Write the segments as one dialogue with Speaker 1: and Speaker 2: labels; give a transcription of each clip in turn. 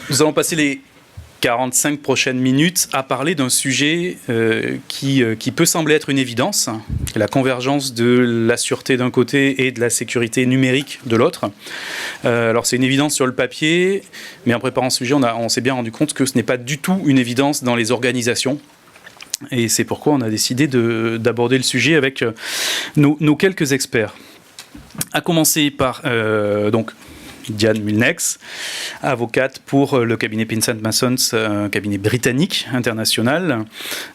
Speaker 1: Nous allons passer les 45 prochaines minutes à parler d'un sujet qui peut sembler être une évidence, la convergence de la sûreté d'un côté et de la sécurité numérique de l'autre. Alors c'est une évidence sur le papier, mais en préparant ce sujet, on s'est bien rendu compte que ce n'est pas du tout une évidence dans les organisations. Et c'est pourquoi on a décidé d'aborder le sujet avec nos quelques experts. À commencer par donc Diane Mulnex, avocate pour le cabinet Pinsent Masons, un cabinet britannique international.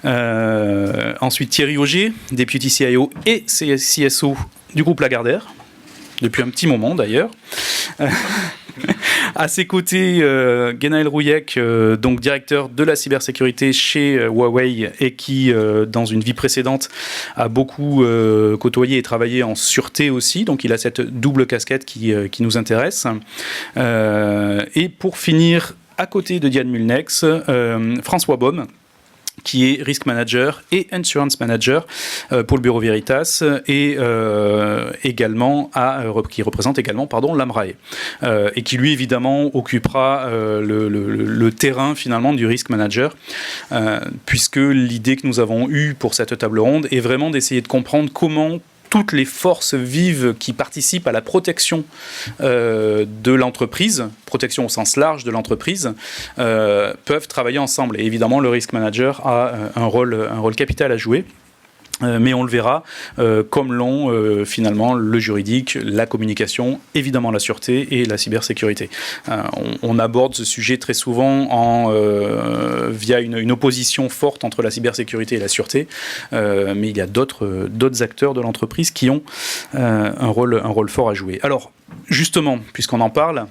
Speaker 1: Ensuite Thierry Auger, Deputy CIO et CSO du groupe Lagardère, depuis un petit moment d'ailleurs. À ses côtés, Genaël Rouillec, donc directeur de la cybersécurité chez Huawei et qui, dans une vie précédente, a beaucoup côtoyé et travaillé en sûreté aussi. Donc, il a cette double casquette qui nous intéresse. Et pour finir, à côté de Diane Mulnex, François Baume, qui est Risk Manager et Insurance Manager pour le Bureau Veritas et également qui représente également l'AMRAE et qui lui évidemment occupera le terrain finalement du Risk Manager puisque l'idée que nous avons eue pour cette table ronde est vraiment d'essayer de comprendre comment toutes les forces vives qui participent à la protection de l'entreprise, protection au sens large de l'entreprise, peuvent travailler ensemble. Et évidemment, le risk manager a un rôle capital à jouer. Mais on le verra, comme l'ont finalement le juridique, la communication, évidemment la sûreté et la cybersécurité. On aborde ce sujet très souvent via une opposition forte entre la cybersécurité et la sûreté, mais il y a d'autres acteurs de l'entreprise qui ont un rôle fort à jouer. Alors, justement, puisqu'on en parle,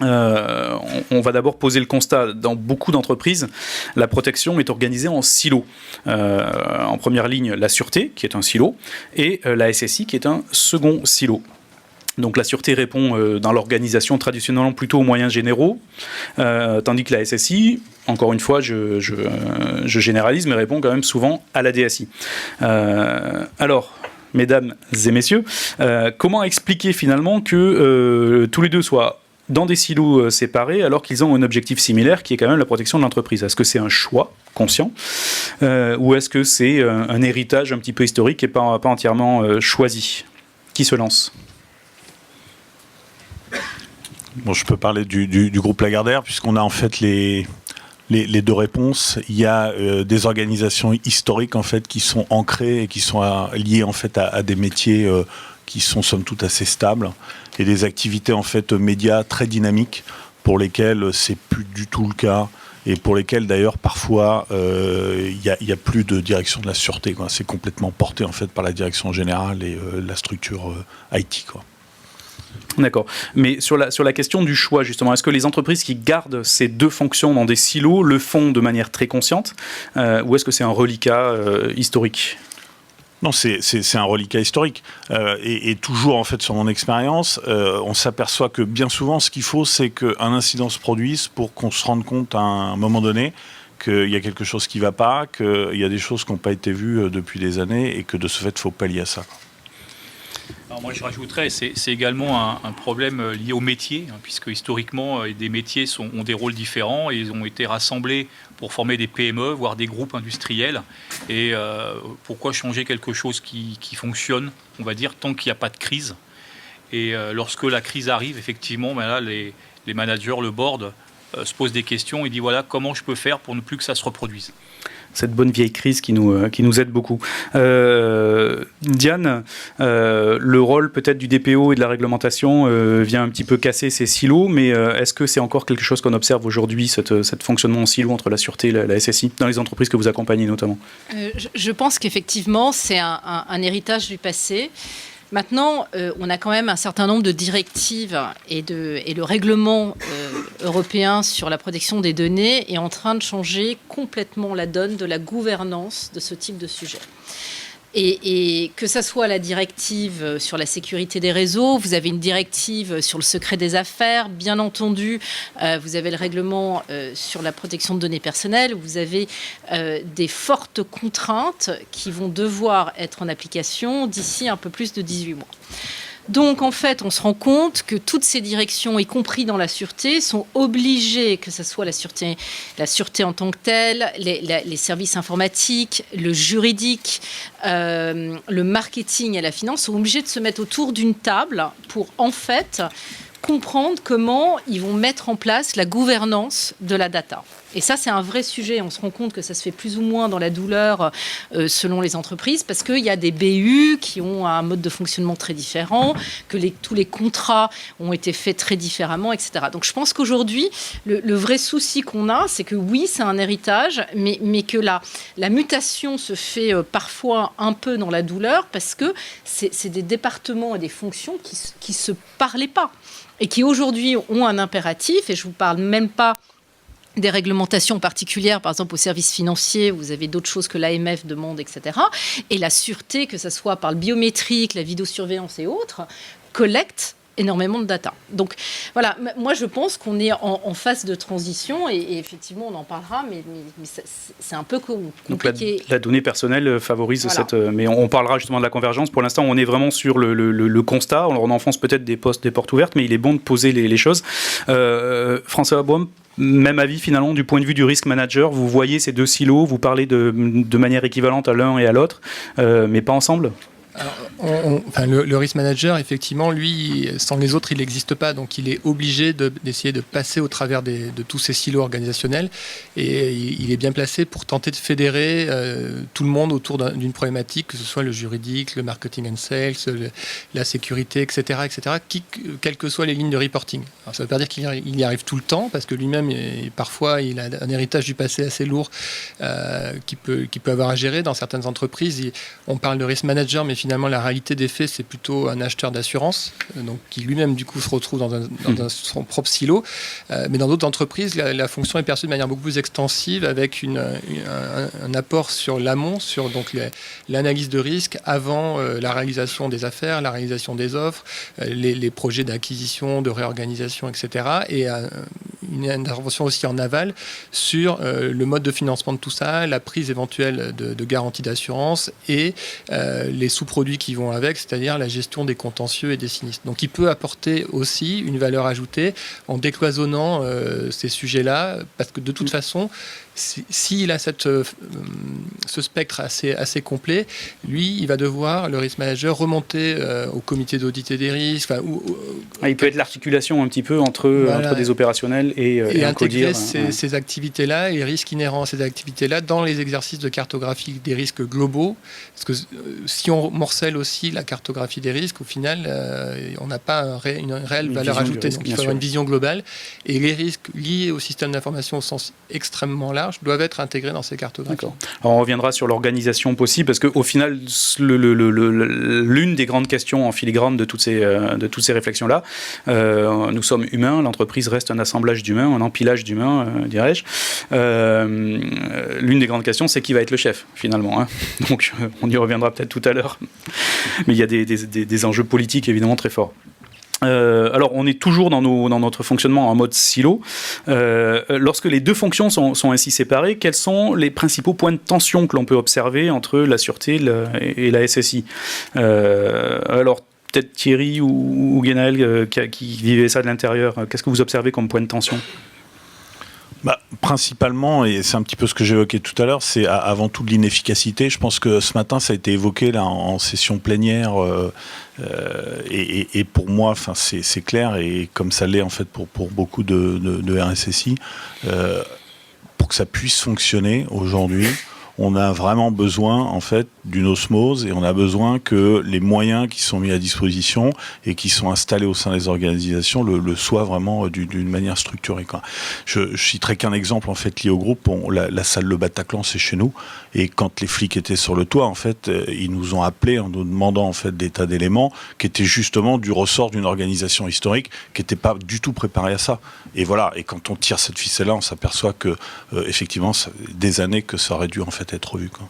Speaker 1: on va d'abord poser le constat. Dans beaucoup d'entreprises, la protection est organisée en silos. En première ligne, la sûreté, qui est un silo, et la SSI, qui est un second silo. Donc la sûreté répond dans l'organisation traditionnellement plutôt aux moyens généraux, tandis que la SSI, encore une fois, je généralise, mais répond quand même souvent à la DSI. Alors, mesdames et messieurs, comment expliquer finalement que tous les deux soient dans des silos séparés alors qu'ils ont un objectif similaire qui est quand même la protection de l'entreprise? Est-ce que c'est un choix conscient ou est-ce que c'est un héritage un petit peu historique et pas entièrement choisi? Qui se lance?
Speaker 2: Bon, je peux parler du groupe Lagardère puisqu'on a en fait les deux réponses. Il y a des organisations historiques en fait qui sont ancrées et qui sont liées en fait à des métiers qui sont somme toute assez stables et des activités en fait médias très dynamiques pour lesquelles c'est plus du tout le cas et pour lesquelles d'ailleurs parfois il y a plus de direction de la sûreté, quoi. C'est complètement porté en fait par la direction générale et la structure IT, quoi.
Speaker 1: D'accord. Mais sur la question du choix, justement, est-ce que les entreprises qui gardent ces deux fonctions dans des silos le font de manière très consciente ou est-ce que c'est un reliquat historique ?
Speaker 2: Non, c'est un reliquat historique. Et toujours, en fait, sur mon expérience, on s'aperçoit que bien souvent, ce qu'il faut, c'est qu'un incident se produise pour qu'on se rende compte à un moment donné qu'il y a quelque chose qui ne va pas, qu'il y a des choses qui n'ont pas été vues depuis des années et que de ce fait, il faut pallier à ça.
Speaker 3: Alors moi, je rajouterais, c'est également un problème lié au métier, puisque historiquement, des métiers ont des rôles différents et ils ont été rassemblés pour former des PME, voire des groupes industriels. Et pourquoi changer quelque chose qui fonctionne, on va dire, tant qu'il n'y a pas de crise? Et lorsque la crise arrive, effectivement, là, les managers, le board, se posent des questions et disent voilà, comment je peux faire pour ne plus que ça se reproduise?
Speaker 1: Cette bonne vieille crise qui nous aide beaucoup. Diane, le rôle peut-être du DPO et de la réglementation vient un petit peu casser ces silos, mais est-ce que c'est encore quelque chose qu'on observe aujourd'hui, cette fonctionnement en silo entre la sûreté et la SSI, dans les entreprises que vous accompagnez notamment?
Speaker 4: Je pense qu'effectivement, c'est un héritage du passé. Maintenant, on a quand même un certain nombre de directives et le règlement européen sur la protection des données est en train de changer complètement la donne de la gouvernance de ce type de sujet. Et que ça soit la directive sur la sécurité des réseaux, vous avez une directive sur le secret des affaires, bien entendu, vous avez le règlement sur la protection de données personnelles, vous avez des fortes contraintes qui vont devoir être en application d'ici un peu plus de 18 mois. Donc, en fait, on se rend compte que toutes ces directions, y compris dans la sûreté, sont obligées, que ce soit la sûreté en tant que telle, les services informatiques, le juridique, le marketing et la finance, sont obligés de se mettre autour d'une table pour, en fait, comprendre comment ils vont mettre en place la gouvernance de la data. Et ça, c'est un vrai sujet. On se rend compte que ça se fait plus ou moins dans la douleur selon les entreprises, parce qu'il y a des BU qui ont un mode de fonctionnement très différent, que tous les contrats ont été faits très différemment, etc. Donc je pense qu'aujourd'hui, le vrai souci qu'on a, c'est que oui, c'est un héritage, mais que la mutation se fait parfois un peu dans la douleur, parce que c'est des départements et des fonctions qui ne se parlaient pas, et qui aujourd'hui ont un impératif, et je ne vous parle même pas des réglementations particulières, par exemple au service financier, vous avez d'autres choses que l'AMF demande, etc. Et la sûreté, que ce soit par le biométrique, la vidéosurveillance et autres, collecte énormément de data. Donc voilà, moi je pense qu'on est en phase de transition et effectivement on en parlera, mais c'est un peu compliqué.
Speaker 1: Donc la donnée personnelle favorise
Speaker 4: voilà.
Speaker 1: cette... mais on parlera justement de la convergence. Pour l'instant, on est vraiment sur le constat. On enfonce peut-être des portes ouvertes, mais il est bon de poser les choses. François Boom, même avis finalement du point de vue du risk manager. Vous voyez ces deux silos, vous parlez de manière équivalente à l'un et à l'autre, mais pas ensemble.
Speaker 5: Alors, le risk manager, effectivement, lui, sans les autres, il n'existe pas. Donc, il est obligé d'essayer de passer au travers de tous ces silos organisationnels. Et il est bien placé pour tenter de fédérer tout le monde autour d'une problématique, que ce soit le juridique, le marketing and sales, la sécurité, etc., quelles que soient les lignes de reporting. Alors, ça ne veut pas dire qu'il y arrive tout le temps, parce que lui-même, parfois, il a un héritage du passé assez lourd qu'il peut avoir à gérer dans certaines entreprises. On parle de risk manager, mais finalement, la réalité des faits, c'est plutôt un acheteur d'assurance, donc qui lui-même, du coup, se retrouve dans son propre silo. Mais dans d'autres entreprises, la fonction est perçue de manière beaucoup plus extensive, avec un apport sur l'amont, sur donc l'analyse de risque avant la réalisation des affaires, la réalisation des offres, les projets d'acquisition, de réorganisation, etc. Et une intervention aussi en aval sur le mode de financement de tout ça, la prise éventuelle de garantie d'assurance et les sous-produits qui vont avec, c'est-à-dire la gestion des contentieux et des sinistres. Donc il peut apporter aussi une valeur ajoutée en décloisonnant ces sujets-là, parce que de toute façon, s'il a ce spectre assez complet, lui, il va devoir, le risk manager, remonter au comité d'audit et des risques.
Speaker 1: Il peut être l'articulation un petit peu entre des opérationnels et
Speaker 5: intégrer ces activités-là et les risques inhérents à ces activités-là dans les exercices de cartographie des risques globaux. Parce que si on morcelle aussi la cartographie des risques, au final, on n'a pas une réelle valeur ajoutée. Donc il faut avoir une vision globale. Et les risques liés au système d'information au sens extrêmement large doivent être intégrés dans ces cartographies.
Speaker 1: D'accord. Alors on reviendra sur l'organisation possible, parce qu'au final, l'une des grandes questions en filigrane de toutes ces réflexions-là, nous sommes humains, l'entreprise reste un assemblage d'humains, un empilage d'humains, dirais-je. L'une des grandes questions, c'est qui va être le chef, finalement. Hein. Donc on y reviendra peut-être tout à l'heure. Mais il y a des enjeux politiques, évidemment, très forts. Alors, on est toujours dans notre fonctionnement en mode silo. Lorsque les deux fonctions sont ainsi séparées, quels sont les principaux points de tension que l'on peut observer entre la sûreté et la SSI ? Alors, peut-être Thierry ou Guénaël qui vivait ça de l'intérieur, qu'est-ce que vous observez comme point de tension ?
Speaker 2: Principalement, et c'est un petit peu ce que j'évoquais tout à l'heure, c'est avant tout de l'inefficacité. Je pense que ce matin, ça a été évoqué là en session plénière, et pour moi, c'est clair, et comme ça l'est en fait pour beaucoup de RSSI, pour que ça puisse fonctionner aujourd'hui, on a vraiment besoin en fait d'une osmose, et on a besoin que les moyens qui sont mis à disposition et qui sont installés au sein des organisations le soient vraiment d'une manière structurée, quoi. Je citerai qu'un exemple en fait lié au groupe. La salle Le Bataclan, c'est chez nous, et quand les flics étaient sur le toit, en fait, ils nous ont appelés en nous demandant en fait des tas d'éléments qui étaient justement du ressort d'une organisation historique qui n'était pas du tout préparée à ça. Et voilà. Et quand on tire cette ficelle-là, on s'aperçoit que effectivement, ça fait des années que ça aurait dû en fait être revu, quoi.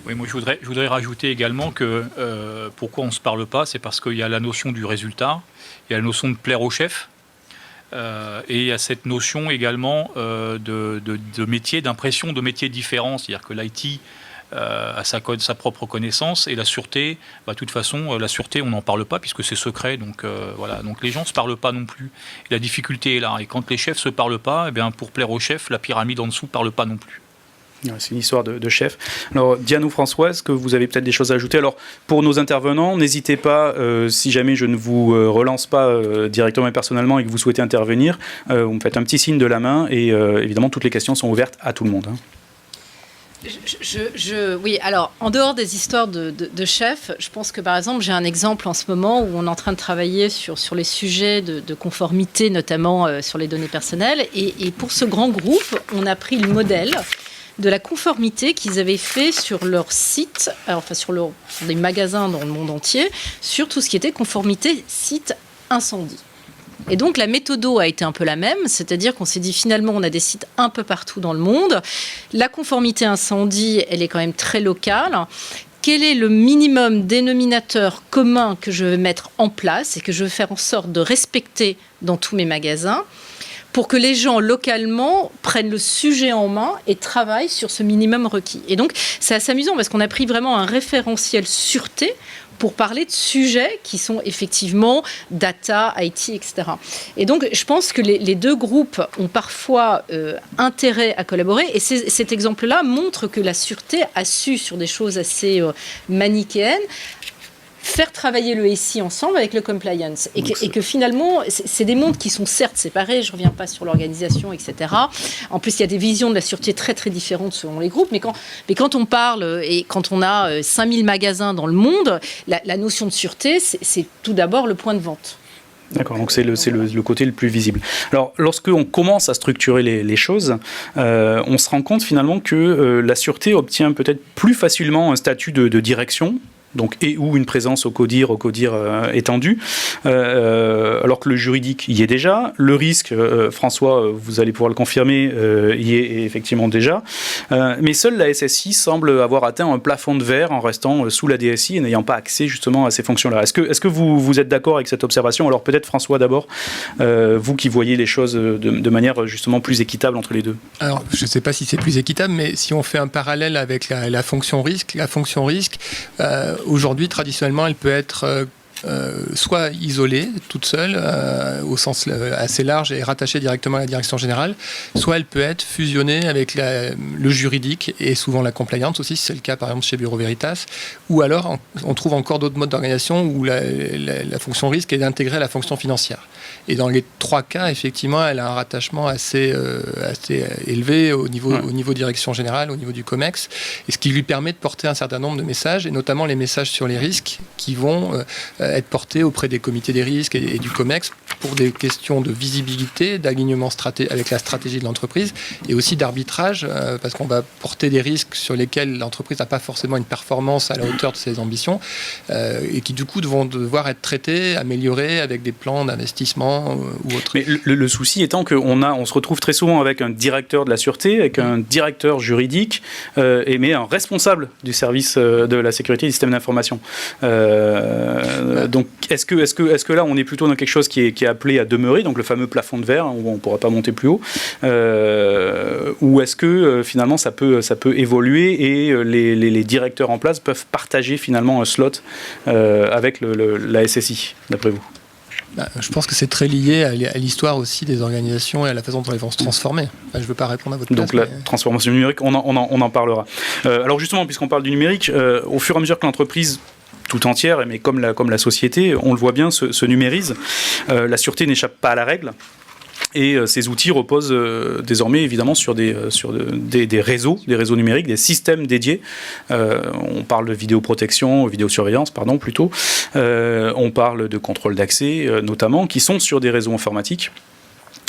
Speaker 3: Oui, moi je voudrais rajouter également que pourquoi on ne se parle pas, c'est parce qu'il y a la notion du résultat, il y a la notion de plaire au chef, et il y a cette notion également de métier, d'impression de métiers différents, c'est-à-dire que l'IT à sa propre connaissance. Et la sûreté, de toute façon, la sûreté, on n'en parle pas puisque c'est secret. Donc voilà, donc les gens ne se parlent pas non plus. Et la difficulté est là. Et quand les chefs ne se parlent pas, eh bien, pour plaire aux chefs, la pyramide en dessous ne parle pas non plus.
Speaker 1: C'est une histoire de chef. Alors, Diane ou François, est-ce que vous avez peut-être des choses à ajouter? Alors, pour nos intervenants, n'hésitez pas, si jamais je ne vous relance pas directement et personnellement et que vous souhaitez intervenir, vous me faites un petit signe de la main et évidemment, toutes les questions sont ouvertes à tout le monde.
Speaker 4: Oui, alors, en dehors des histoires de chefs, je pense que, par exemple, j'ai un exemple en ce moment où on est en train de travailler sur les sujets de conformité, notamment sur les données personnelles. Et pour ce grand groupe, on a pris le modèle de la conformité qu'ils avaient fait sur leur site, sur des magasins dans le monde entier, sur tout ce qui était conformité site incendie. Et donc la méthodo a été un peu la même, c'est-à-dire qu'on s'est dit finalement on a des sites un peu partout dans le monde, la conformité incendie elle est quand même très locale. Quel est le minimum dénominateur commun que je vais mettre en place et que je vais faire en sorte de respecter dans tous mes magasins pour que les gens localement prennent le sujet en main et travaillent sur ce minimum requis. Et donc, c'est assez amusant parce qu'on a pris vraiment un référentiel sûreté pour parler de sujets qui sont effectivement data, IT, etc. Et donc, je pense que les deux groupes ont parfois intérêt à collaborer. Et cet exemple-là montre que la sûreté a su, sur des choses assez manichéennes, faire travailler le SI ensemble avec le compliance. Et que finalement, c'est des mondes qui sont certes séparés, je ne reviens pas sur l'organisation, etc. En plus, il y a des visions de la sûreté très, très différentes selon les groupes. Mais quand on parle, et quand on a 5000 magasins dans le monde, la notion de sûreté, c'est tout d'abord le point de vente.
Speaker 1: D'accord, donc c'est le côté le plus visible. Alors, lorsqu'on commence à structurer les choses, on se rend compte finalement que la sûreté obtient peut-être plus facilement un statut de direction, donc, et ou une présence au CODIR étendue, alors que le juridique y est déjà. Le risque, François, vous allez pouvoir le confirmer, y est effectivement déjà. Mais seule la SSI semble avoir atteint un plafond de verre en restant sous la DSI et n'ayant pas accès justement à ces fonctions-là. Est-ce que vous êtes d'accord avec cette observation? Alors peut-être François d'abord, vous qui voyez les choses de manière justement plus équitable entre les deux.
Speaker 5: Alors je ne sais pas si c'est plus équitable, mais si on fait un parallèle avec la fonction risque, aujourd'hui, traditionnellement, elle peut être soit isolée, toute seule, au sens assez large et rattachée directement à la direction générale, soit elle peut être fusionnée avec le juridique et souvent la compliance aussi, c'est le cas par exemple chez Bureau Veritas, ou alors on trouve encore d'autres modes d'organisation où la fonction risque est d'intégrer la fonction financière. Et dans les trois cas, effectivement, elle a un rattachement assez élevé au niveau direction générale, au niveau du COMEX, et ce qui lui permet de porter un certain nombre de messages, et notamment les messages sur les risques qui vont être portés auprès des comités des risques et du COMEX pour des questions de visibilité, d'alignement avec la stratégie de l'entreprise, et aussi d'arbitrage, parce qu'on va porter des risques sur lesquels l'entreprise n'a pas forcément une performance à la hauteur de ses ambitions, et qui du coup vont devoir être traités, améliorés avec des plans d'investissement ou autre.
Speaker 1: Mais le souci étant qu'on se retrouve très souvent avec un directeur de la sûreté, avec un directeur juridique, mais un responsable du service de la sécurité des systèmes d'information. Donc, est-ce que là, on est plutôt dans quelque chose qui est appelé à demeurer, donc le fameux plafond de verre, où on ne pourra pas monter plus haut, ou est-ce que finalement ça peut évoluer et les directeurs en place peuvent partager finalement un slot avec la SSI, d'après vous?
Speaker 5: Je pense que c'est très lié à l'histoire aussi des organisations et à la façon dont elles vont se transformer. Je ne veux pas répondre à votre place.
Speaker 1: Donc la transformation numérique, on en parlera. Alors justement, puisqu'on parle du numérique, au fur et à mesure que l'entreprise tout entière, mais comme la société, on le voit bien, se numérise, la sûreté n'échappe pas à la règle. Et ces outils reposent désormais évidemment sur des réseaux numériques, des systèmes dédiés. On parle de vidéosurveillance, plutôt. On parle de contrôle d'accès, notamment, qui sont sur des réseaux informatiques.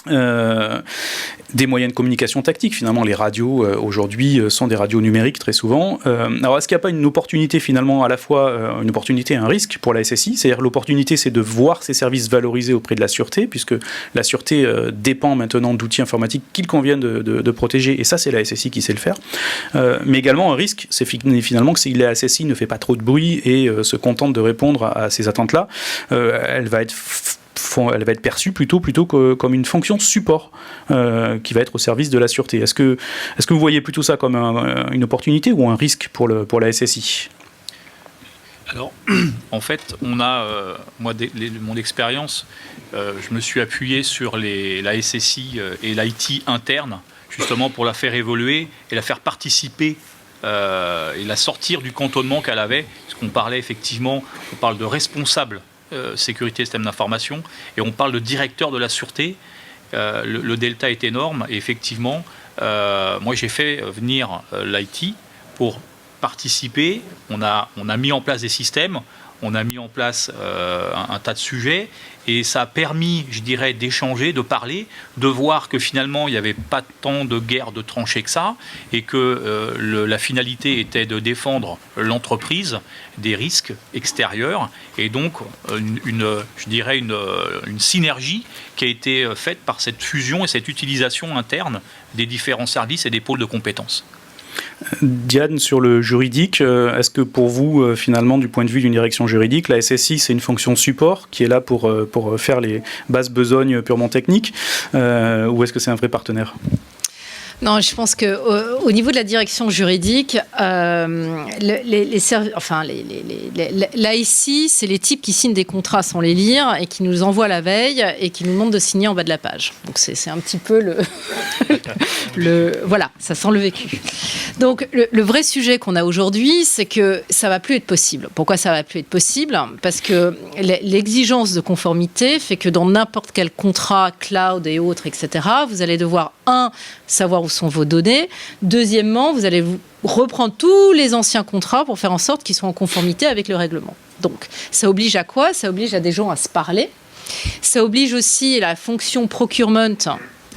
Speaker 1: Des moyens de communication tactique, finalement les radios aujourd'hui sont des radios numériques très souvent. Alors est-ce qu'il n'y a pas une opportunité finalement, à la fois une opportunité et un risque pour la SSI? C'est-à-dire l'opportunité c'est de voir ces services valorisés auprès de la sûreté, puisque la sûreté dépend maintenant d'outils informatiques qu'il convient de protéger, et ça c'est la SSI qui sait le faire. Mais également un risque, c'est finalement que si la SSI ne fait pas trop de bruit et se contente de répondre à ces attentes-là, elle va être elle va être perçue plutôt comme une fonction support qui va être au service de la sûreté. Est-ce que vous voyez plutôt ça comme une opportunité ou un risque pour la SSI ?
Speaker 3: Alors, en fait, on a, mon expérience, je me suis appuyé sur la SSI et l'IT interne, justement pour la faire évoluer et la faire participer et la sortir du cantonnement qu'elle avait. Parce qu'on parlait effectivement, on parle de responsable sécurité système d'information et on parle de directeur de la sûreté. Le delta est énorme et effectivement, moi j'ai fait venir l'IT pour participer. On a mis en place des systèmes, on a mis en place un tas de sujets et ça a permis, je dirais, d'échanger, de parler, de voir que finalement il n'y avait pas tant de guerre de tranchées que ça et que la finalité était de défendre l'entreprise des risques extérieurs et donc une synergie qui a été faite par cette fusion et cette utilisation interne des différents services et des pôles de compétences.
Speaker 1: Diane, sur le juridique, est-ce que pour vous, finalement, du point de vue d'une direction juridique, la SSI, c'est une fonction support qui est là pour faire les basses besognes purement techniques, ou est-ce que c'est un vrai partenaire ?
Speaker 4: Non, je pense qu'au niveau de la direction juridique, l'ASI, c'est les types qui signent des contrats sans les lire et qui nous envoient la veille et qui nous demandent de signer en bas de la page. Donc c'est un petit peu voilà, ça sent le vécu. Donc le vrai sujet qu'on a aujourd'hui, c'est que ça va plus être possible. Pourquoi ça va plus être possible ? Parce que l'exigence de conformité fait que dans n'importe quel contrat cloud et autres, etc., vous allez devoir savoir où sont vos données. Deuxièmement, vous allez reprendre tous les anciens contrats pour faire en sorte qu'ils soient en conformité avec le règlement. Donc, ça oblige à quoi ? Ça oblige à des gens à se parler. Ça oblige aussi la fonction procurement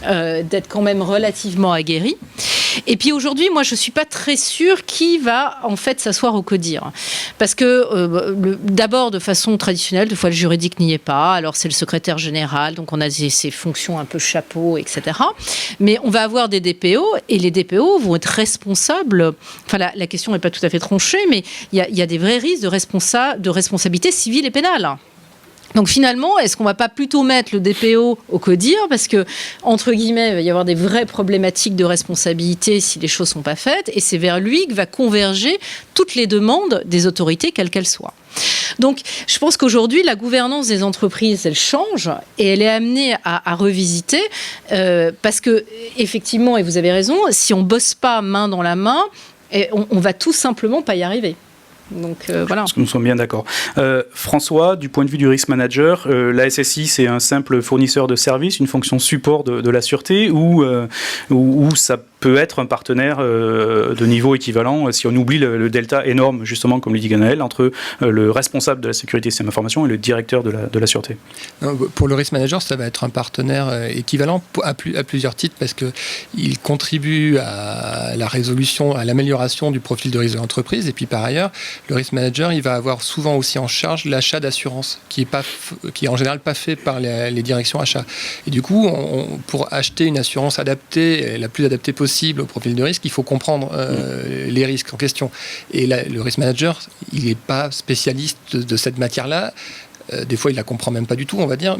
Speaker 4: d'être quand même relativement aguerrie. Et puis aujourd'hui, moi, je ne suis pas très sûre qui va en fait s'asseoir au CODIR. Parce que d'abord, de façon traditionnelle, des fois le juridique n'y est pas. Alors c'est le secrétaire général, donc on a ces fonctions un peu chapeau, etc. Mais on va avoir des DPO et les DPO vont être responsables. Enfin, la question n'est pas tout à fait tranchée, mais il y a des vrais risques de responsabilité civile et pénale. Donc finalement, est-ce qu'on ne va pas plutôt mettre le DPO au CODIR parce que, entre guillemets, il va y avoir des vraies problématiques de responsabilité si les choses ne sont pas faites et c'est vers lui que va converger toutes les demandes des autorités, quelles qu'elles soient. Donc je pense qu'aujourd'hui, la gouvernance des entreprises, elle change et elle est amenée à revisiter parce que, effectivement, et vous avez raison, si on ne bosse pas main dans la main, on ne va tout simplement pas y arriver. Donc, voilà.
Speaker 1: Parce que nous sommes bien d'accord. François, du point de vue du risk manager, la SSI, c'est un simple fournisseur de services, une fonction support de la sûreté, ou ça peut être un partenaire de niveau équivalent si on oublie le delta énorme, justement, comme le dit Ganaël, entre le responsable de la sécurité système d'information et le directeur de la sûreté.
Speaker 5: Non, pour le risk manager, ça va être un partenaire équivalent à plusieurs titres parce qu'il contribue à la résolution, à l'amélioration du profil de risque de l'entreprise. Et puis par ailleurs, le risk manager, il va avoir souvent aussi en charge l'achat d'assurance qui est en général pas fait par les directions achats. Et du coup, pour acheter une assurance adaptée, la plus adaptée possible au profil de risque, il faut comprendre les risques en question. Et le risk manager, il n'est pas spécialiste de cette matière-là. Des fois, il ne la comprend même pas du tout, on va dire.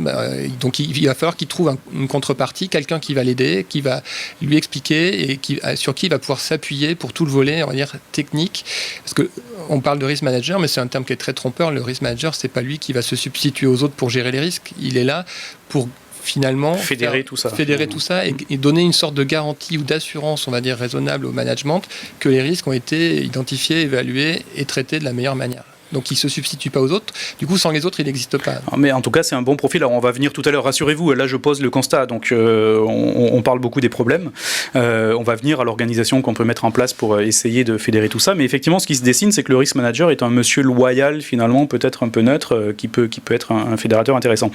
Speaker 5: Donc, il va falloir qu'il trouve une contrepartie, quelqu'un qui va l'aider, qui va lui expliquer et sur qui il va pouvoir s'appuyer pour tout le volet, on va dire, technique. Parce qu'on parle de risk manager, mais c'est un terme qui est très trompeur. Le risk manager, ce n'est pas lui qui va se substituer aux autres pour gérer les risques. Il est là pour finalement
Speaker 1: fédérer tout ça
Speaker 5: et donner une sorte de garantie ou d'assurance, on va dire, raisonnable au management que les risques ont été identifiés, évalués et traités de la meilleure manière. Donc il ne se substitue pas aux autres. Du coup, sans les autres, il n'existe pas.
Speaker 1: Mais en tout cas, c'est un bon profil. Alors, on va venir tout à l'heure, rassurez-vous. Là, je pose le constat. Donc, on parle beaucoup des problèmes. On va venir à l'organisation qu'on peut mettre en place pour essayer de fédérer tout ça. Mais effectivement, ce qui se dessine, c'est que le risk manager est un monsieur loyal, finalement, peut-être un peu neutre, qui peut être un fédérateur intéressant.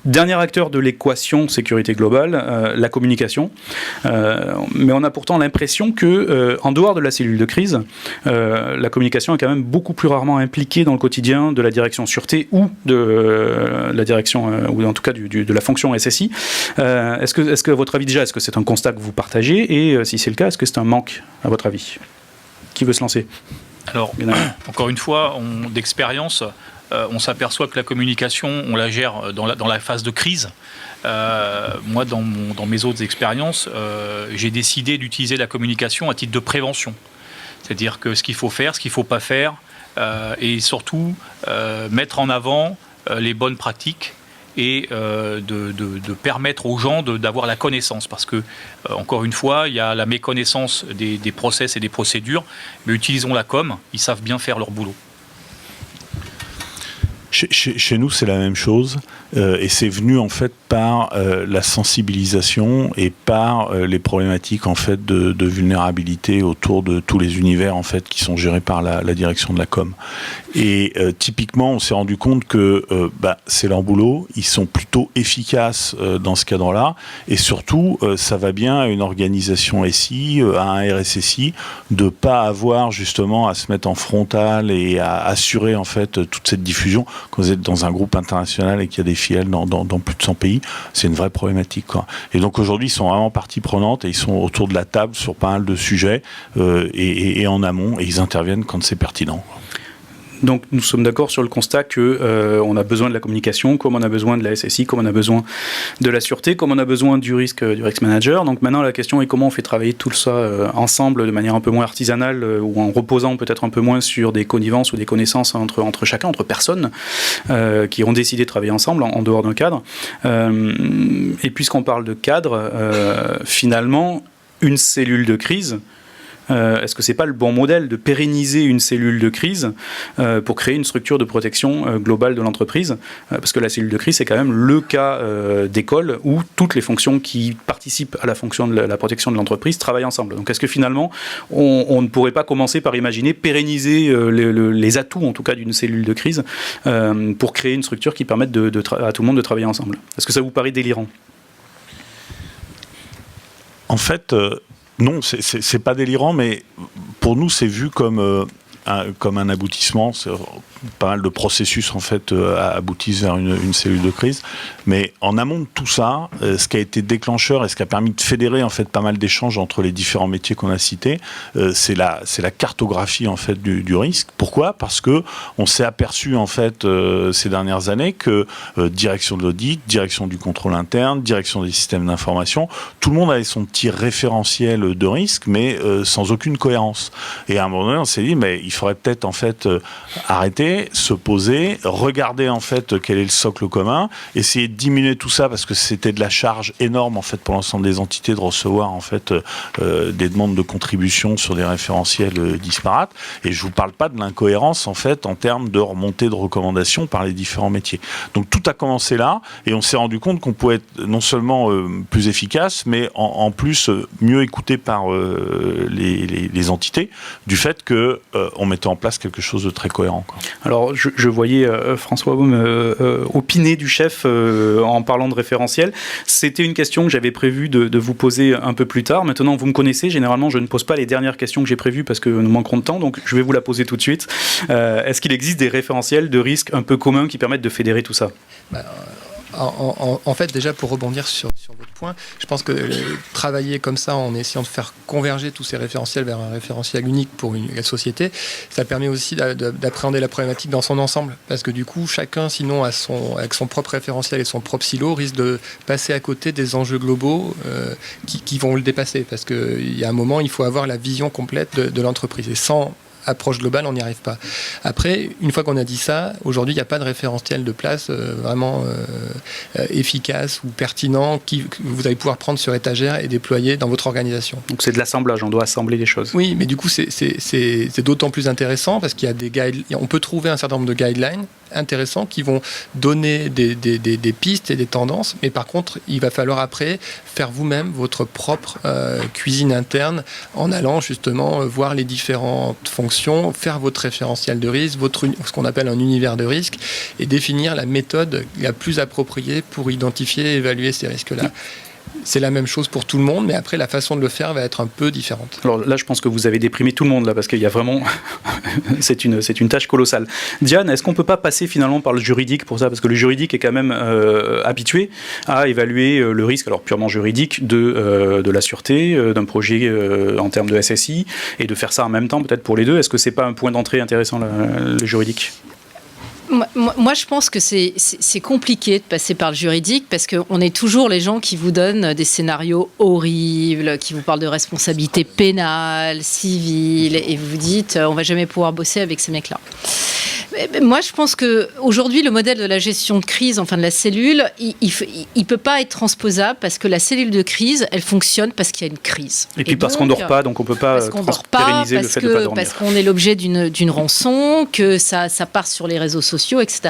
Speaker 1: Dernier acteur de l'équation sécurité globale, la communication. Mais on a pourtant l'impression que, en dehors de la cellule de crise, la communication est quand même beaucoup plus rarement impliquée dans le quotidien de la direction sûreté ou de la direction, ou en tout cas de la fonction SSI. Est-ce que, à votre avis déjà, est-ce que c'est un constat que vous partagez ? Et si c'est le cas, est-ce que c'est un manque, à votre avis ? Qui veut se lancer ?
Speaker 3: Alors, encore une fois, d'expérience, on s'aperçoit que la communication, on la gère dans la phase de crise. Moi, dans mes autres expériences, j'ai décidé d'utiliser la communication à titre de prévention. C'est-à-dire que ce qu'il faut faire, ce qu'il ne faut pas faire, et surtout mettre en avant les bonnes pratiques et de permettre aux gens d'avoir la connaissance. Parce que, encore une fois, il y a la méconnaissance des process et des procédures, mais utilisons la com, ils savent bien faire leur boulot.
Speaker 2: Chez nous, c'est la même chose, et c'est venu en fait par la sensibilisation et par les problématiques en fait de vulnérabilité autour de tous les univers en fait qui sont gérés par la direction de la com. Et typiquement, on s'est rendu compte que c'est leur boulot, ils sont plutôt efficaces dans ce cadre-là, et surtout, ça va bien à une organisation SI, à un RSSI, de pas avoir justement à se mettre en frontal et à assurer en fait toute cette diffusion. Quand vous êtes dans un groupe international et qu'il y a des filiales dans plus de 100 pays, c'est une vraie problématique, quoi. Et donc aujourd'hui, ils sont vraiment partie prenante et ils sont autour de la table sur pas mal de sujets et en amont, et ils interviennent quand c'est pertinent.
Speaker 1: Donc nous sommes d'accord sur le constat que on a besoin de la communication, comme on a besoin de la SSI, comme on a besoin de la sûreté, comme on a besoin du risk manager. Donc maintenant la question est comment on fait travailler tout ça ensemble de manière un peu moins artisanale ou en reposant peut-être un peu moins sur des connivences ou des connaissances entre chacun, entre personnes qui ont décidé de travailler ensemble en dehors d'un cadre. Et puisqu'on parle de cadre, finalement une cellule de crise, est-ce que c'est pas le bon modèle de pérenniser une cellule de crise pour créer une structure de protection globale de l'entreprise, parce que la cellule de crise c'est quand même le cas d'école où toutes les fonctions qui participent à la fonction de la protection de l'entreprise travaillent ensemble. Donc est-ce que finalement on ne pourrait pas commencer par imaginer pérenniser les atouts en tout cas d'une cellule de crise pour créer une structure qui permette à tout le monde de travailler ensemble? Est-ce que ça vous paraît délirant?
Speaker 2: En fait, non, c'est pas délirant, mais pour nous, c'est vu comme un aboutissement. Pas mal de processus en fait aboutissent vers une cellule de crise, mais en amont de tout ça, ce qui a été déclencheur et ce qui a permis de fédérer en fait pas mal d'échanges entre les différents métiers qu'on a cités, c'est la cartographie en fait du risque. Pourquoi? Parce que on s'est aperçu en fait ces dernières années que direction de l'audit, direction du contrôle interne, direction des systèmes d'information, tout le monde avait son petit référentiel de risque, mais sans aucune cohérence. Et à un moment donné, on s'est dit mais il faudrait peut-être en fait arrêter, se poser, regarder en fait quel est le socle commun, essayer de diminuer tout ça parce que c'était de la charge énorme en fait pour l'ensemble des entités de recevoir en fait des demandes de contribution sur des référentiels disparates. Et je vous parle pas de l'incohérence en fait en termes de remontée de recommandations par les différents métiers. Donc tout a commencé là et on s'est rendu compte qu'on pouvait être non seulement plus efficace, mais en plus mieux écouté par les entités du fait que on mettait en place quelque chose de très cohérent, quoi.
Speaker 1: Alors, je voyais François Baume opiner du chef en parlant de référentiel. C'était une question que j'avais prévu de vous poser un peu plus tard. Maintenant, vous me connaissez. Généralement, je ne pose pas les dernières questions que j'ai prévues parce que nous manquons de temps. Donc, je vais vous la poser tout de suite. Est-ce qu'il existe des référentiels de risque un peu communs qui permettent de fédérer tout ça ?
Speaker 5: En fait, déjà pour rebondir sur votre point, je pense que travailler comme ça en essayant de faire converger tous ces référentiels vers un référentiel unique pour la société, ça permet aussi d'appréhender la problématique dans son ensemble. Parce que du coup, chacun, sinon, avec son propre référentiel et son propre silo, risque de passer à côté des enjeux globaux qui vont le dépasser. Parce qu'il y a un moment, il faut avoir la vision complète de l'entreprise. Et sans approche globale, on n'y arrive pas. Après, une fois qu'on a dit ça, aujourd'hui, il n'y a pas de référentiel de place vraiment efficace ou pertinent que vous allez pouvoir prendre sur étagère et déployer dans votre organisation.
Speaker 1: Donc c'est de l'assemblage, on doit assembler les choses.
Speaker 5: Oui, mais du coup, c'est d'autant plus intéressant parce qu'il y a on peut trouver un certain nombre de guidelines intéressants qui vont donner des pistes et des tendances, mais par contre, il va falloir après faire vous-même votre propre cuisine interne en allant justement voir les différentes fonctions, faire votre référentiel de risque, ce qu'on appelle un univers de risque, et définir la méthode la plus appropriée pour identifier et évaluer ces risques-là. C'est la même chose pour tout le monde, mais après, la façon de le faire va être un peu différente.
Speaker 1: Alors là, je pense que vous avez déprimé tout le monde, là, parce qu'il y a vraiment... c'est une tâche colossale. Diane, est-ce qu'on ne peut pas passer finalement par le juridique pour ça? Parce que le juridique est quand même habitué à évaluer le risque, alors purement juridique, de la sûreté, d'un projet en termes de SSI, et de faire ça en même temps, peut-être pour les deux. Est-ce que ce n'est pas un point d'entrée intéressant, le juridique?
Speaker 4: Moi, je pense que c'est compliqué de passer par le juridique parce qu'on est toujours les gens qui vous donnent des scénarios horribles, qui vous parlent de responsabilité pénale, civile, et vous vous dites on va jamais pouvoir bosser avec ces mecs-là. Moi, je pense qu'aujourd'hui, le modèle de la gestion de crise, enfin de la cellule, il ne peut pas être transposable parce que la cellule de crise, elle fonctionne parce qu'il y a une crise.
Speaker 1: Et puis parce qu'on ne dort pas, donc on ne peut pas pérenniser le fait de ne pas dormir.
Speaker 4: Parce qu'on est l'objet d'une rançon, que ça part sur les réseaux sociaux, etc.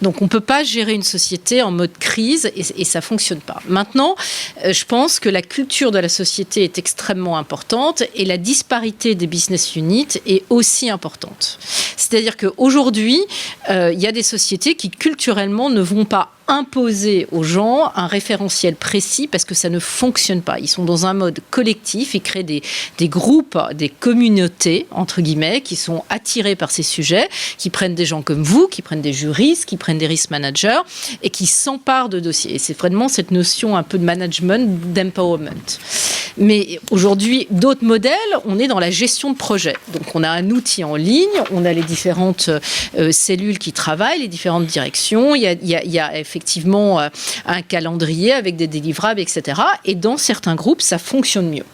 Speaker 4: Donc on ne peut pas gérer une société en mode crise et ça ne fonctionne pas. Maintenant, je pense que la culture de la société est extrêmement importante et la disparité des business units est aussi importante. C'est-à-dire qu'aujourd'hui, il y a des sociétés qui culturellement ne vont pas imposer aux gens un référentiel précis parce que ça ne fonctionne pas. Ils sont dans un mode collectif, ils créent des groupes, des communautés, entre guillemets, qui sont attirés par ces sujets, qui prennent des gens comme vous, qui prennent des juristes, qui prennent des risk managers et qui s'emparent de dossiers. Et c'est vraiment cette notion un peu de management, d'empowerment. Mais aujourd'hui, d'autres modèles, on est dans la gestion de projet. Donc on a un outil en ligne, on a les différentes cellules qui travaillent, les différentes directions, il y a effectivement un calendrier avec des délivrables, etc. Et dans certains groupes, ça fonctionne mieux.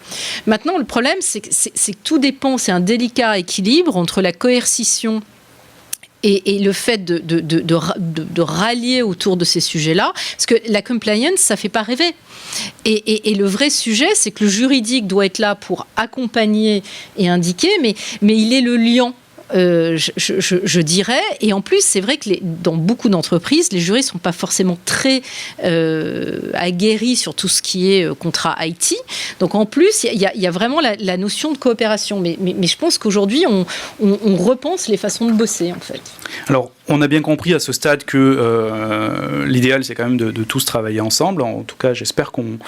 Speaker 4: Maintenant, le problème, c'est que tout dépend, c'est un délicat équilibre entre la coercition et le fait de rallier autour de ces sujets-là, parce que la compliance, ça ne fait pas rêver. Et le vrai sujet, c'est que le juridique doit être là pour accompagner et indiquer, mais il est le liant. Je dirais, et en plus c'est vrai que dans beaucoup d'entreprises les juristes ne sont pas forcément très aguerris sur tout ce qui est contrat IT, donc en plus il y a vraiment la notion de coopération, mais je pense qu'aujourd'hui on repense les façons de bosser en fait.
Speaker 1: Alors on a bien compris à ce stade que l'idéal c'est quand même de tous travailler ensemble, en tout cas j'espère qu'on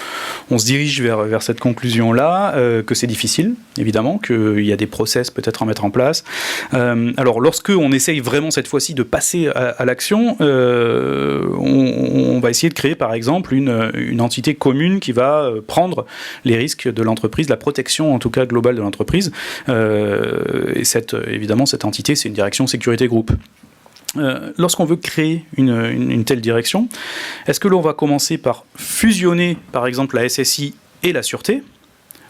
Speaker 1: se dirige vers cette conclusion-là, que c'est difficile évidemment, qu'il y a des process peut-être à mettre en place. Alors, lorsque on essaye vraiment cette fois-ci de passer à l'action, on va essayer de créer, par exemple, une entité commune qui va prendre les risques de l'entreprise, la protection, en tout cas, globale de l'entreprise. Et évidemment, cette entité, c'est une direction sécurité groupe. Lorsqu'on veut créer une telle direction, est-ce que l'on va commencer par fusionner, par exemple, la SSI et la sûreté,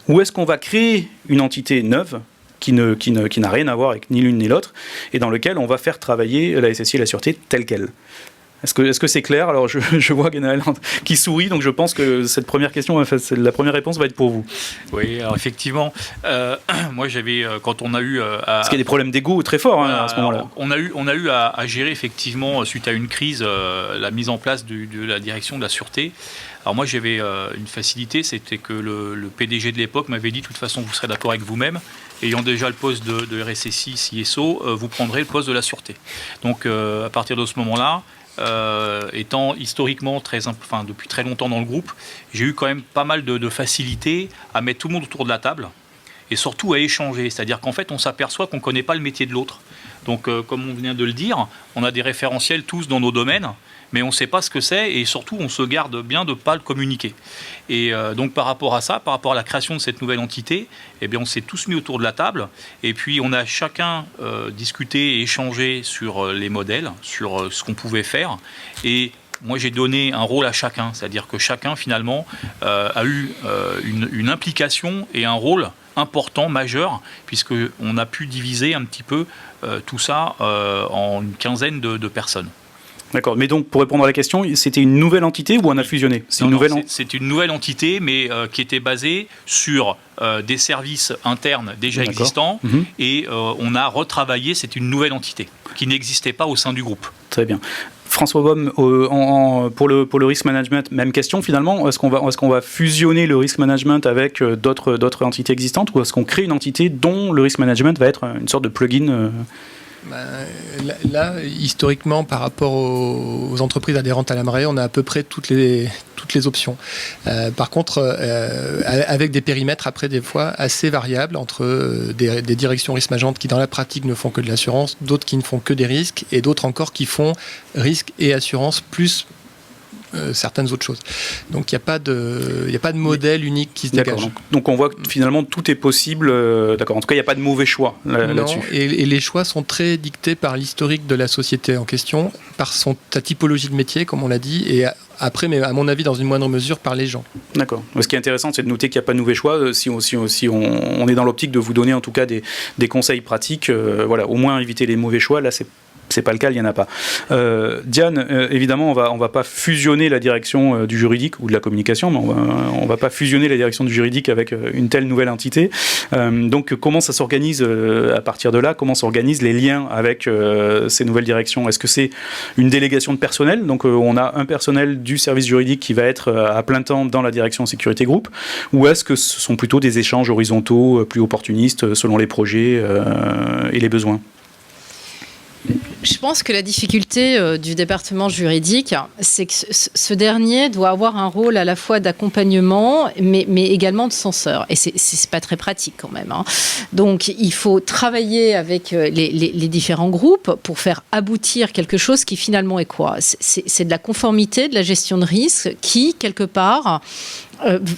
Speaker 1: ou est-ce qu'on va créer une entité neuve qui n'a rien à voir avec ni l'une ni l'autre, et dans lequel on va faire travailler la SSI et la sûreté telle qu'elle. Est-ce que c'est clair ? Alors je vois Guénaël qui sourit, donc je pense que cette première question, la première réponse va être pour vous.
Speaker 3: Oui, alors effectivement, moi j'avais, quand on a eu...
Speaker 1: Parce qu'il y a des problèmes d'ego très forts à ce moment-là.
Speaker 3: On a eu à gérer effectivement, suite à une crise, la mise en place de la direction de la sûreté. Alors moi j'avais une facilité, c'était que le PDG de l'époque m'avait dit de toute façon vous serez d'accord avec vous-même, ayant déjà le poste de RSSI, CSO, vous prendrez le poste de la sûreté. Donc à partir de ce moment-là, étant historiquement depuis très longtemps dans le groupe, j'ai eu quand même pas mal de facilité à mettre tout le monde autour de la table et surtout à échanger. C'est-à-dire qu'en fait on s'aperçoit qu'on ne connaît pas le métier de l'autre. Donc comme on vient de le dire, on a des référentiels tous dans nos domaines, mais on ne sait pas ce que c'est et surtout on se garde bien de ne pas le communiquer. Et donc par rapport à ça, par rapport à la création de cette nouvelle entité, eh bien, on s'est tous mis autour de la table et puis on a chacun discuté et échangé sur les modèles, sur ce qu'on pouvait faire. Et moi j'ai donné un rôle à chacun, c'est-à-dire que chacun finalement a eu une implication et un rôle important, majeur, puisqu'on a pu diviser un petit peu tout ça en une quinzaine de personnes.
Speaker 1: D'accord, mais donc pour répondre à la question, c'était une nouvelle entité ou on a fusionné ?
Speaker 3: C'est une nouvelle entité, mais qui était basée sur des services internes déjà existants, et on a retravaillé, c'est une nouvelle entité qui n'existait pas au sein du groupe.
Speaker 1: Très bien. François Baum, pour le risk management, même question finalement, est-ce qu'on va fusionner le risk management avec d'autres entités existantes, ou est-ce qu'on crée une entité dont le risk management va être une sorte de plugin
Speaker 5: Là, historiquement, par rapport aux entreprises adhérentes à la MRAE, on a à peu près toutes les options. Par contre, avec des périmètres, après, des fois, assez variables entre des directions risk management qui, dans la pratique, ne font que de l'assurance, d'autres qui ne font que des risques, et d'autres encore qui font risque et assurance plus certaines autres choses. Donc il n'y a pas de modèle unique qui se dégage.
Speaker 1: Donc on voit que finalement tout est possible. D'accord. En tout cas, il n'y a pas de mauvais choix là-dessus.
Speaker 5: Non, et les choix sont très dictés par l'historique de la société en question, par sa typologie de métier, comme on l'a dit, et après, mais à mon avis, dans une moindre mesure, par les gens.
Speaker 1: D'accord. Ce qui est intéressant, c'est de noter qu'il n'y a pas de mauvais choix. Si on est dans l'optique de vous donner en tout cas des conseils pratiques, voilà, au moins éviter les mauvais choix. Là, c'est pas le cas, il n'y en a pas. Diane, évidemment, on va pas fusionner la direction du juridique ou de la communication, mais on va pas fusionner la direction du juridique avec une telle nouvelle entité. Donc, comment ça s'organise à partir de là? Comment s'organisent les liens avec ces nouvelles directions? Est-ce que c'est une délégation de personnel? Donc, on a un personnel du service juridique qui va être à plein temps dans la direction sécurité groupe, ou est-ce que ce sont plutôt des échanges horizontaux, plus opportunistes, selon les projets et les besoins?
Speaker 4: Je pense que la difficulté du département juridique, c'est que ce dernier doit avoir un rôle à la fois d'accompagnement, mais également de censeur. Et c'est pas très pratique quand même. Hein. Donc, il faut travailler avec les différents groupes pour faire aboutir quelque chose qui finalement est quoi? C'est de la conformité, de la gestion de risque qui, quelque part,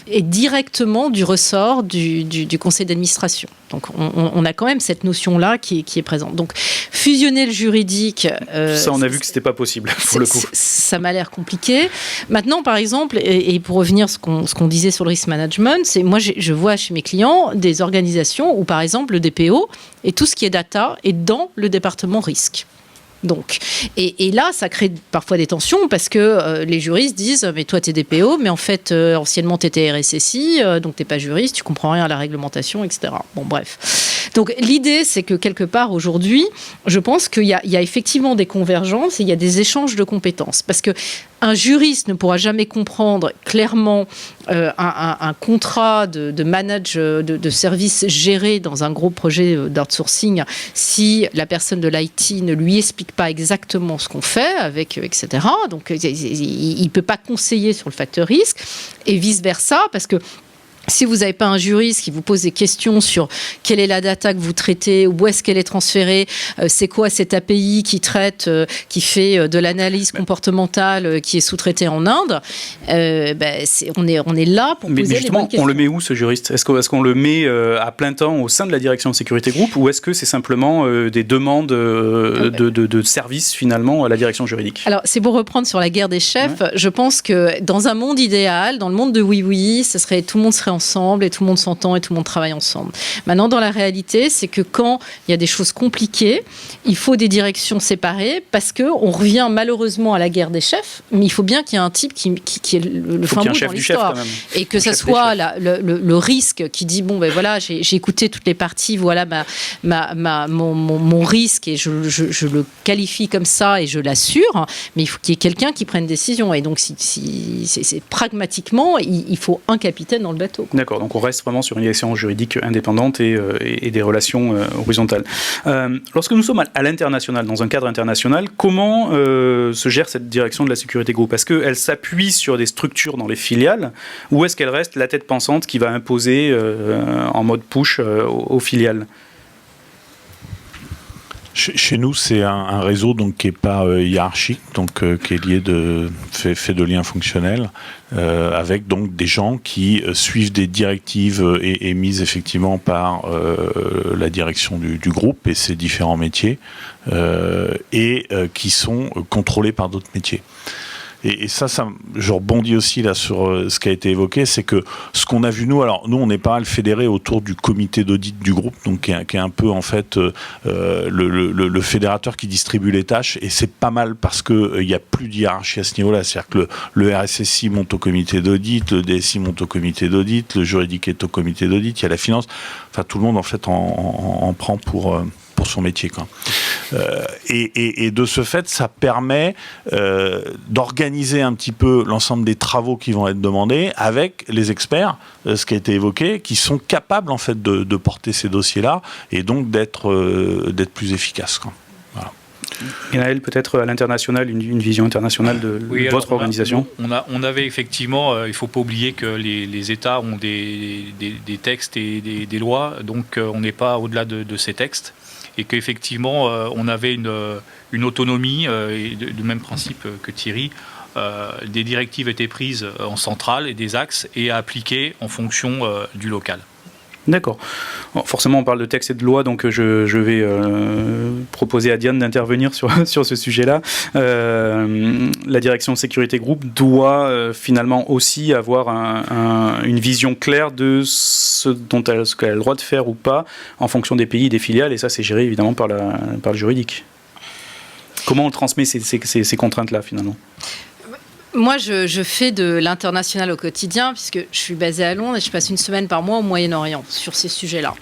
Speaker 4: est directement du ressort du conseil d'administration. Donc on a quand même cette notion-là qui est présente. Donc fusionner le juridique...
Speaker 1: ça, on a vu que c'était pas possible, pour le coup.
Speaker 4: Ça m'a l'air compliqué. Maintenant, par exemple, et pour revenir à ce qu'on disait sur le risk management, c'est moi, je vois chez mes clients des organisations où, par exemple, le DPO et tout ce qui est data est dans le département risque. Donc, et là, ça crée parfois des tensions parce que les juristes disent « mais toi, t'es DPO, mais en fait, anciennement, t'étais RSSI, donc t'es pas juriste, tu comprends rien à la réglementation, etc. » Bon, bref. Donc, l'idée, c'est que quelque part, aujourd'hui, je pense qu'il y a effectivement des convergences et il y a des échanges de compétences. Parce que un juriste ne pourra jamais comprendre clairement un contrat de manage de service géré dans un gros projet d'outsourcing si la personne de l'IT ne lui explique pas exactement ce qu'on fait, etc. Donc, il ne peut pas conseiller sur le facteur risque et vice-versa parce que si vous n'avez pas un juriste qui vous pose des questions sur quelle est la data que vous traitez, où est-ce qu'elle est transférée, c'est quoi cette API qui traite, qui fait de l'analyse comportementale qui est sous-traitée en Inde, on est là pour poser les bonnes questions.
Speaker 1: Mais justement, on le met où ce juriste? Est-ce qu'on le met à plein temps au sein de la direction de sécurité groupe ou est-ce que c'est simplement des demandes de services finalement à la direction juridique?
Speaker 4: Alors, c'est pour reprendre sur la guerre des chefs. Ouais. Je pense que dans un monde idéal, dans le monde de oui, tout le monde serait ensemble et tout le monde s'entend et tout le monde travaille ensemble. Maintenant, dans la réalité, c'est que quand il y a des choses compliquées, il faut des directions séparées parce qu'on revient malheureusement à la guerre des chefs, mais il faut bien qu'il y ait un type qui est le fin bout dans l'histoire. Et que ça soit le risque qui dit, bon, ben voilà, j'ai écouté toutes les parties, voilà mon risque et je le qualifie comme ça et je l'assure, mais il faut qu'il y ait quelqu'un qui prenne décision. Et donc, c'est pragmatiquement, il faut un capitaine dans le bateau.
Speaker 1: D'accord, donc on reste vraiment sur une direction juridique indépendante et des relations horizontales. Lorsque nous sommes à l'international, dans un cadre international, comment se gère cette direction de la sécurité groupe? Est-ce qu'elle s'appuie sur des structures dans les filiales ou est-ce qu'elle reste la tête pensante qui va imposer en mode push aux filiales?
Speaker 2: Chez nous, c'est un réseau donc qui est pas hiérarchique, donc qui est lié fait de liens fonctionnels, avec donc des gens qui suivent des directives émises effectivement par la direction du groupe et ses différents métiers, et qui sont contrôlés par d'autres métiers. Et ça, je rebondis aussi là sur ce qui a été évoqué, c'est que ce qu'on a vu nous on est pas mal fédéré autour du comité d'audit du groupe, donc qui est un peu en fait le fédérateur qui distribue les tâches, et c'est pas mal parce que il y a plus de hiérarchie à ce niveau-là, c'est-à-dire que le RSSI monte au comité d'audit, le DSI monte au comité d'audit, le juridique est au comité d'audit, il y a la finance, enfin tout le monde en fait en prend pour son métier, quoi. Et de ce fait, ça permet d'organiser un petit peu l'ensemble des travaux qui vont être demandés avec les experts, ce qui a été évoqué, qui sont capables en fait de porter ces dossiers-là et donc d'être plus efficaces, quoi. Voilà.
Speaker 1: Gaël, peut-être à l'international, une vision internationale de votre organisation.
Speaker 3: On avait effectivement, il ne faut pas oublier que les États ont des textes et des lois, donc on n'est pas au-delà de ces textes. Et qu'effectivement, on avait une autonomie, et du même principe que Thierry, des directives étaient prises en centrale et des axes et à appliquer en fonction du local.
Speaker 1: D'accord. Bon, forcément, on parle de texte et de loi, donc je vais proposer à Diane d'intervenir sur ce sujet-là. La direction sécurité groupe doit finalement aussi avoir une vision claire de ce qu'elle a le droit de faire ou pas en fonction des pays et des filiales, et ça, c'est géré évidemment par le juridique. Comment on transmet ces contraintes-là, finalement ?
Speaker 4: Moi, je fais de l'international au quotidien, puisque je suis basée à Londres et je passe une semaine par mois au Moyen-Orient sur ces sujets-là.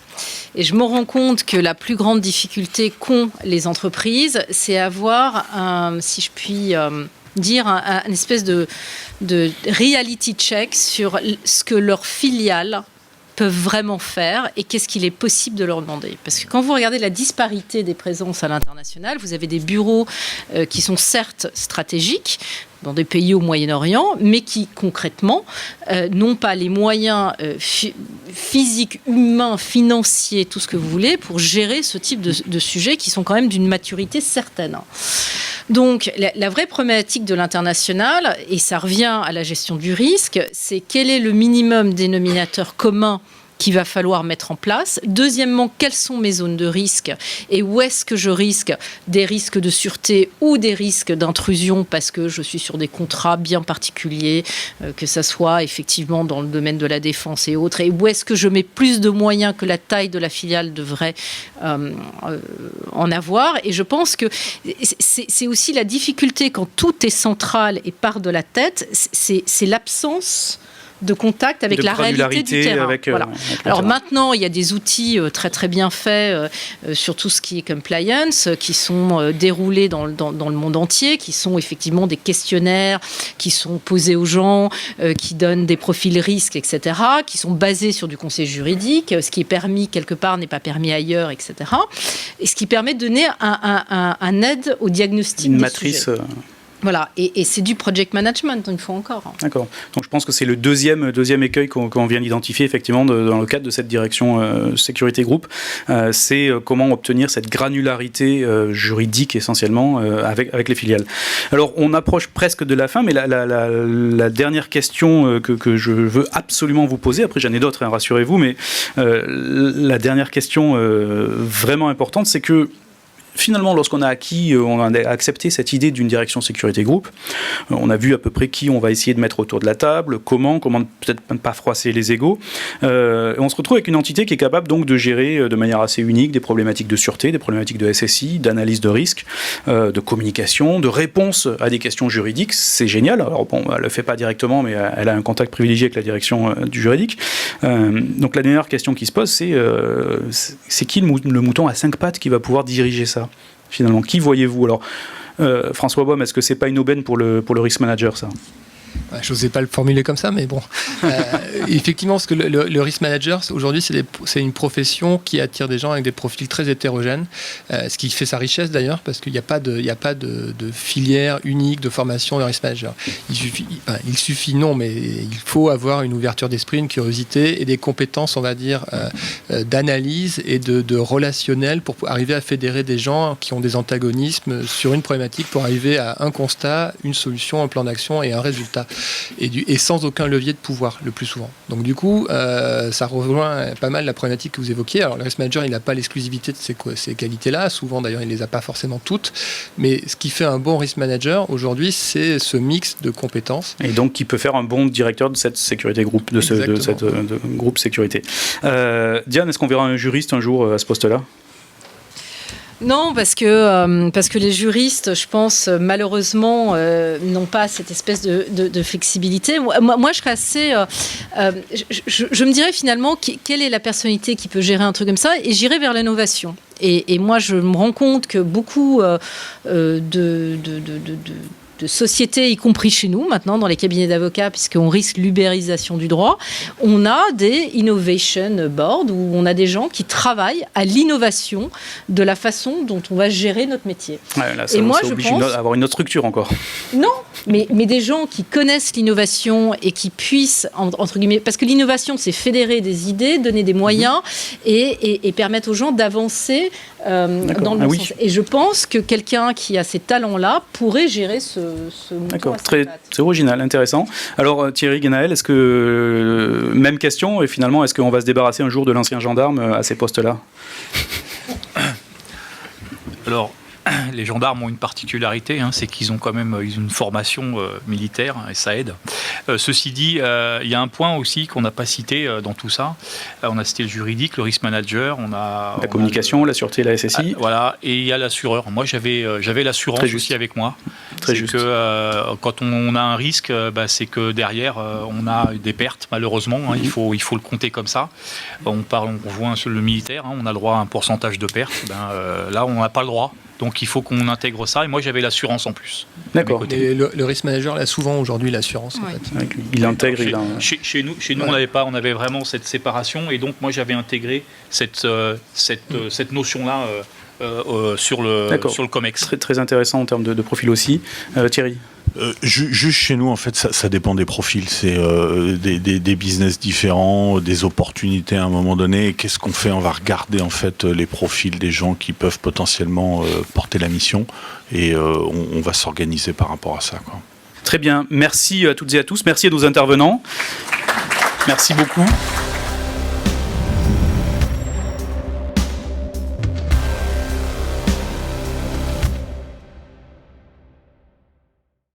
Speaker 4: Et je me rends compte que la plus grande difficulté qu'ont les entreprises, c'est avoir, si je puis dire, un espèce de reality check sur ce que leurs filiales peuvent vraiment faire et qu'est-ce qu'il est possible de leur demander. Parce que quand vous regardez la disparité des présences à l'international, vous avez des bureaux qui sont certes stratégiques dans des pays au Moyen-Orient, mais qui concrètement n'ont pas les moyens physiques, humains, financiers, tout ce que vous voulez, pour gérer ce type de sujets qui sont quand même d'une maturité certaine. Donc la vraie problématique de l'international, et ça revient à la gestion du risque, c'est quel est le minimum dénominateur commun qu'il va falloir mettre en place. Deuxièmement, quelles sont mes zones de risque et où est-ce que je risque des risques de sûreté ou des risques d'intrusion parce que je suis sur des contrats bien particuliers, que ça soit effectivement dans le domaine de la défense et autres, et où est-ce que je mets plus de moyens que la taille de la filiale devrait en avoir. Et je pense que c'est aussi la difficulté quand tout est central et part de la tête, c'est l'absence de contact avec la réalité du terrain. Voilà. Alors maintenant, il y a des outils très très bien faits sur tout ce qui est compliance, qui sont déroulés dans le monde entier, qui sont effectivement des questionnaires qui sont posés aux gens, qui donnent des profils risques, etc., qui sont basés sur du conseil juridique. Ce qui est permis quelque part n'est pas permis ailleurs, etc. Et ce qui permet de donner un aide au diagnostic
Speaker 1: une
Speaker 4: des
Speaker 1: matrice.
Speaker 4: Sujets. Voilà, et c'est du project management, une fois encore.
Speaker 1: D'accord. Donc je pense que c'est le deuxième écueil qu'on vient d'identifier effectivement dans le cadre de cette direction sécurité groupe. C'est comment obtenir cette granularité juridique essentiellement avec les filiales. Alors on approche presque de la fin, mais la dernière question que je veux absolument vous poser, après j'en ai d'autres, hein, rassurez-vous, mais la dernière question vraiment importante, c'est que finalement, lorsqu'on a accepté cette idée d'une direction sécurité groupe, on a vu à peu près qui on va essayer de mettre autour de la table, comment peut-être même pas froisser les égos. On se retrouve avec une entité qui est capable donc de gérer de manière assez unique des problématiques de sûreté, des problématiques de SSI, d'analyse de risque, de communication, de réponse à des questions juridiques. C'est génial. Alors bon, elle le fait pas directement, mais elle a un contact privilégié avec la direction du juridique. Donc la dernière question qui se pose, c'est qui le mouton à 5 pattes qui va pouvoir diriger ça? Finalement, qui voyez-vous? Alors, François Boime, est-ce que c'est pas une aubaine pour le risk manager, ça?
Speaker 5: Je n'osais pas le formuler comme ça, mais bon. Effectivement, parce que le risk manager, aujourd'hui, c'est une profession qui attire des gens avec des profils très hétérogènes, ce qui fait sa richesse d'ailleurs, parce qu'il n'y a pas de filière unique de formation de risk manager. Il suffit, non, mais il faut avoir une ouverture d'esprit, une curiosité et des compétences, on va dire, d'analyse et de relationnel pour arriver à fédérer des gens qui ont des antagonismes sur une problématique pour arriver à un constat, une solution, un plan d'action et un résultat. Et sans aucun levier de pouvoir, le plus souvent. Donc du coup, ça rejoint pas mal la problématique que vous évoquiez. Alors le risk manager, il n'a pas l'exclusivité de ces qualités-là. Souvent, d'ailleurs, il ne les a pas forcément toutes. Mais ce qui fait un bon risk manager, aujourd'hui, c'est ce mix de compétences.
Speaker 1: Et donc, qui peut faire un bon directeur de cette sécurité groupe, de cette groupe sécurité. Diane, est-ce qu'on verra un juriste un jour à ce poste-là ?
Speaker 4: Non, parce que les juristes, je pense, malheureusement, n'ont pas cette espèce de flexibilité. Moi, je serais assez... je me dirais finalement, quelle est la personnalité qui peut gérer un truc comme ça? Et j'irais vers l'innovation. Et moi, je me rends compte que beaucoup de sociétés, y compris chez nous, maintenant, dans les cabinets d'avocats, puisqu'on risque l'ubérisation du droit, on a des innovation boards où on a des gens qui travaillent à l'innovation de la façon dont on va gérer notre métier.
Speaker 1: Ouais, là, ça, et moi, je pense avoir une autre structure encore.
Speaker 4: Non, mais des gens qui connaissent l'innovation et qui puissent, entre guillemets, parce que l'innovation, c'est fédérer des idées, donner des moyens et permettre aux gens d'avancer dans le bon sens. Et je pense que quelqu'un qui a ces talents-là pourrait gérer ce mouton.
Speaker 1: D'accord, c'est original, intéressant. Alors Thierry Guénaël, est-ce que, même question, et finalement, est-ce qu'on va se débarrasser un jour de l'ancien gendarme à ces postes-là ?
Speaker 3: Alors, les gendarmes ont une particularité, c'est qu'ils ont quand même une formation militaire, et ça aide. Ceci dit, il y a un point aussi qu'on n'a pas cité dans tout ça. On a cité le juridique, le risk manager, la
Speaker 1: communication, la sûreté, la SSI.
Speaker 3: Voilà, et il y a l'assureur. Moi, j'avais l'assurance aussi avec moi.
Speaker 1: Très
Speaker 3: c'est
Speaker 1: juste.
Speaker 3: Que quand on a un risque, c'est que derrière, on a des pertes, malheureusement. Il faut le compter comme ça. On voit le militaire, on a le droit à un pourcentage de pertes. Là, on n'a pas le droit. Donc il faut qu'on intègre ça. Et moi, j'avais l'assurance en plus.
Speaker 1: D'accord.
Speaker 5: Et le risk manager a souvent aujourd'hui l'assurance.
Speaker 4: Ouais.
Speaker 5: En fait.
Speaker 1: Il intègre.
Speaker 3: Chez nous, on avait vraiment cette séparation. Et donc, moi, j'avais intégré cette notion-là sur le COMEX.
Speaker 1: Très, très intéressant en termes de profil aussi. Thierry.
Speaker 2: Juste chez nous, en fait, ça dépend des profils. C'est des business différents, des opportunités à un moment donné. Et qu'est-ce qu'on fait ? On va regarder en fait les profils des gens qui peuvent potentiellement porter la mission, et on va s'organiser par rapport à ça, quoi.
Speaker 1: Très bien. Merci à toutes et à tous. Merci à nos intervenants. Merci beaucoup.